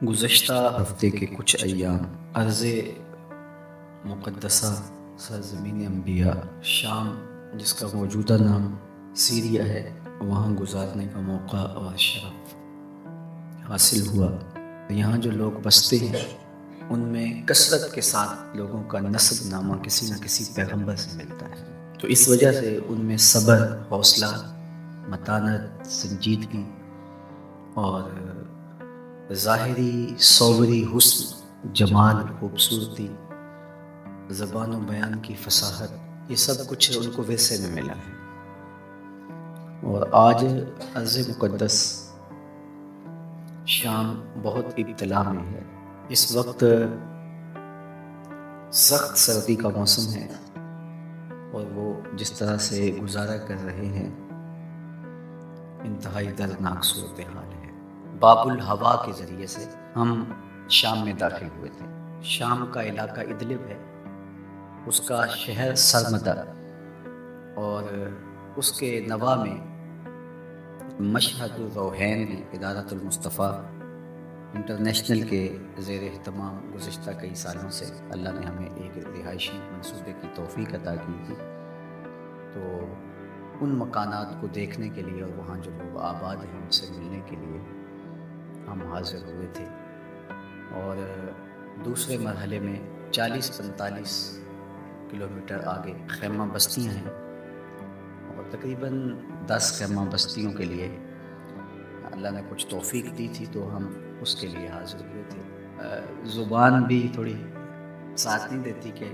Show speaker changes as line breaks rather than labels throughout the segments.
گزشتہ ہفتے کے کچھ ایام ارض مقدسہ سرزمین انبیاء شام، جس کا موجودہ نام سیریا ہے، وہاں گزارنے کا موقع اور شرف حاصل ہوا۔ یہاں جو لوگ بستے ہیں ان میں کثرت کے ساتھ لوگوں کا نسب نامہ کسی نہ کسی پیغمبر سے ملتا ہے، تو اس وجہ سے ان میں صبر، حوصلہ، متانت، سنجیدگی اور ظاہری صوری حسن، جمال، خوبصورتی، زبان و بیان کی فصاحت، یہ سب کچھ ان کو ویسے میں ملا ہے۔ اور آج ارض مقدس شام بہت ابتلا میں ہے۔ اس وقت سخت سردی کا موسم ہے اور وہ جس طرح سے گزارا کر رہے ہیں انتہائی دردناک صورتحال ہے۔ باب الہوا کے ذریعے سے ہم شام میں داخل ہوئے تھے۔ شام کا علاقہ ادلب ہے، اس کا شہر سرمدہ اور اس کے نواح میں مشہد الروحین میں ادارۃ المصطفیٰ انٹرنیشنل کے زیر اہتمام گزشتہ کئی سالوں سے اللہ نے ہمیں ایک رہائشی منصوبے کی توفیق عطا کی تھی، تو ان مکانات کو دیکھنے کے لیے اور وہاں جو لوگ آباد ہیں ان سے ملنے کے لیے ہم حاضر ہوئے تھے۔ اور دوسرے مرحلے میں 40-45 کلومیٹر آگے خیمہ بستیاں ہیں، اور تقریباً 10 خیمہ بستیوں کے لیے اللہ نے کچھ توفیق دی تھی، تو ہم اس کے لیے حاضر ہوئے تھے۔ زبان بھی تھوڑی ساتھ نہیں دیتی کہ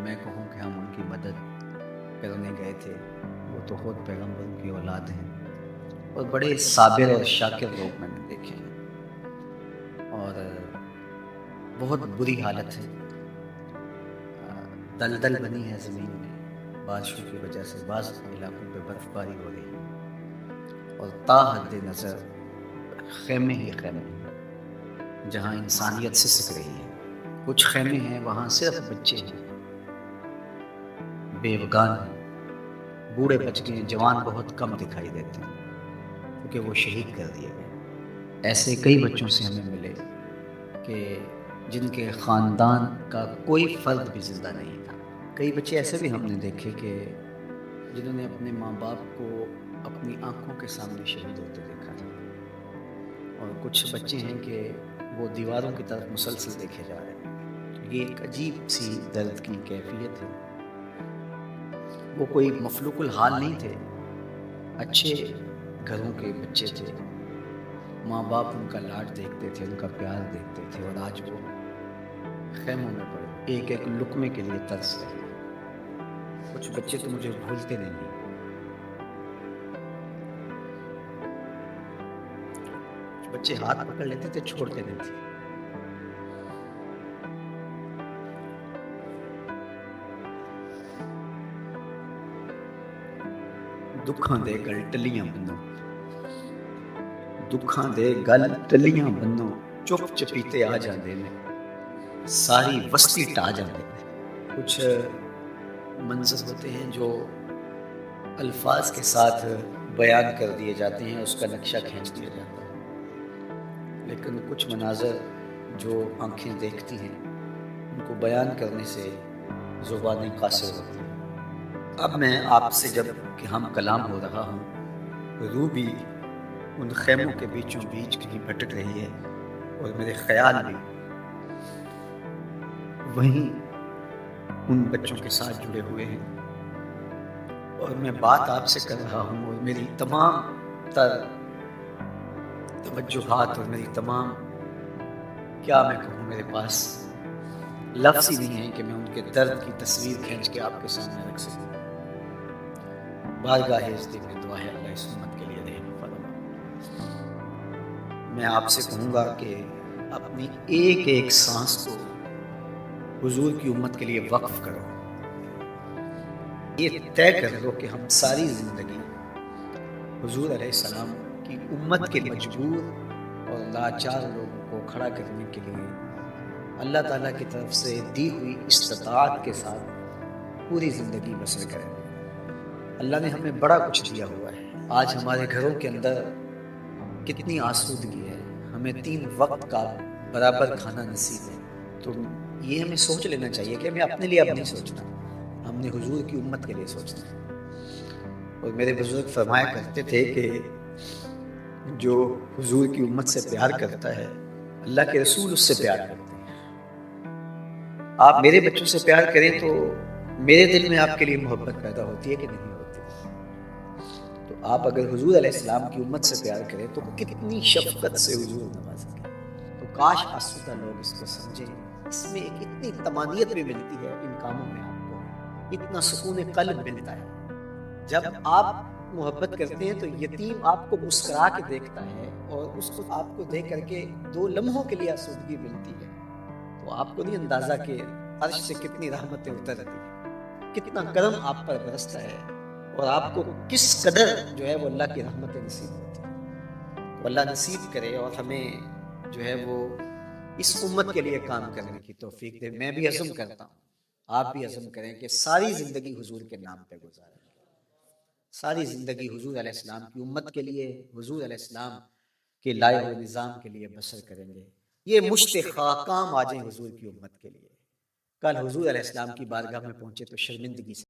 میں کہوں کہ ہم ان کی مدد کرنے گئے تھے، وہ تو خود پیغمبروں کی اولاد ہیں، اور بڑے صابر اور شاکر لوگ میں نے دیکھے ہیں، اور بہت بری حالت ہے، دلدل بنی ہے زمین میں بارشوں کی وجہ سے، بعض علاقوں پہ برف باری ہو رہی ہے، اور تا حد نظر خیمے ہی خیمے ہیں جہاں انسانیت سسک رہی ہے۔ کچھ خیمے ہیں وہاں صرف بچے ہیں، بیوگان ہیں، بوڑھے بچ گئے، جوان بہت کم دکھائی دیتے ہیں کیونکہ وہ شہید کر دیے گئے۔ ایسے کئی بچوں سے ہمیں ملے کہ جن کے خاندان کا کوئی فرد بھی زندہ نہیں تھا۔ کئی بچے ایسے بھی ہم نے دیکھے کہ جنہوں نے اپنے ماں باپ کو اپنی آنکھوں کے سامنے شہید ہوتے دیکھا تھا، اور کچھ بچے ہیں کہ وہ دیواروں کی طرف مسلسل دیکھے جا رہے ہیں۔ یہ ایک عجیب سی درد کی کیفیت ہے۔ وہ کوئی مفلوق الحال نہیں تھے، اچھے گھروں کے بچے تھے، ماں باپ ان کا لاڈ دیکھتے تھے، ان کا پیار دیکھتے تھے، اور آج وہ خیموں میں پڑے ایک ایک لقمے کے لیے ترس رہے ہیں۔ کچھ بچے تو مجھے بھولتے نہیں ہیں۔ کچھ بچے ہاتھ پکڑ لیتے تھے، چھوڑتے نہیں تھے۔ دکھاں دے گل ٹلیاں بنو، دکھاں دے گل ٹلیاں بنو، چپ چپیتے آ جاندے نے، ساری وسطی ٹا جاندے نے۔ کچھ منظر ہوتے ہیں جو الفاظ کے ساتھ بیان کر دیے جاتے ہیں، اس کا نقشہ کھینچ دیا جاتا ہے، لیکن کچھ مناظر جو آنکھیں دیکھتی ہیں ان کو بیان کرنے سے زبانیں قاصر ہوتی ہیں۔ اب میں آپ سے جب کہ ہم کلام ہو رہا ہوں، روح بھی ان خیموں کے بیچوں بیچ کہیں بھٹک رہی ہے، اور میرے خیال بھی وہیں ان بچوں کے ساتھ جڑے ہوئے ہیں، اور میں بات آپ سے کر رہا ہوں، اور میری تمام تر توجہات اور میری تمام، کیا میں کہوں، میرے پاس لفظ ہی نہیں ہے کہ میں ان کے درد کی تصویر کھینچ کے آپ کے سامنے رکھ سکوں۔ بارگاہ عزت میں دعا ہے اللہ اس امت کے لیے رحم فرما۔ میں آپ سے کہوں گا کہ اپنی ایک ایک سانس کو حضور کی امت کے لیے وقف کرو۔ یہ طے کر لو کہ ہم ساری زندگی حضور علیہ السلام کی امت کے مجبور اور لاچار لوگوں کو کھڑا کرنے کے لیے اللہ تعالیٰ کی طرف سے دی ہوئی استطاعت کے ساتھ پوری زندگی بسر کریں گے۔ اللہ نے ہمیں بڑا کچھ دیا ہوا ہے۔ آج ہمارے گھروں کے اندر کتنی آسودگی ہے، ہمیں 3 وقت کا برابر کھانا نصیب ہے۔ تو یہ ہمیں سوچ لینا چاہیے کہ ہمیں اپنے لیے اب نہیں سوچنا، ہم نے حضور کی امت کے لیے سوچنا ہے۔ اور میرے بزرگ فرمایا کرتے تھے کہ جو حضور کی امت سے پیار کرتا ہے اللہ کے رسول اس سے پیار کرتے ہیں۔ آپ میرے بچوں سے پیار کریں تو میرے دل میں آپ کے لیے محبت پیدا ہوتی ہے کہ نہیں ہوتی؟ تو آپ اگر حضور علیہ السلام کی امت سے پیار کریں تو کتنی شفقت سے حضور نوازیں گے۔ تو کاش آسودہ لوگ اس کو سمجھیں، اس میں ایک اتنی طمانیت بھی ملتی ہے ان کاموں میں، آپ کو اتنا سکون قلب ملتا ہے۔ جب آپ محبت کرتے ہیں تو یتیم آپ کو مسکرا کے دیکھتا ہے اور اس کو آپ کو دیکھ کر کے 2 لمحوں کے لیے آسودگی ملتی ہے، تو آپ کو نہیں اندازہ کہ عرش سے کتنی رحمتیں اترتی ہیں، کتنا کرم آپ پر برستا ہے، اور آپ کو کس قدر جو ہے وہ اللہ کی رحمتیں نصیب ہوتی ہیں۔ تو اللہ نصیب کرے اور ہمیں جو ہے وہ اس امت کے لیے کام کرنے کی توفیق دے۔ میں بھی عزم کرتا ہوں، آپ بھی عزم کریں کہ ساری زندگی حضور کے نام پہ گزاریں، ساری زندگی حضور علیہ السلام کی امت کے لیے، حضور علیہ السلام کے لائے ہوئے نظام کے لیے بسر کریں گے۔ یہ مشت خاکام آ جائیں حضور کی امت کے لیے، کل حضور علیہ السلام کی بارگاہ میں پہنچے تو شرمندگی سے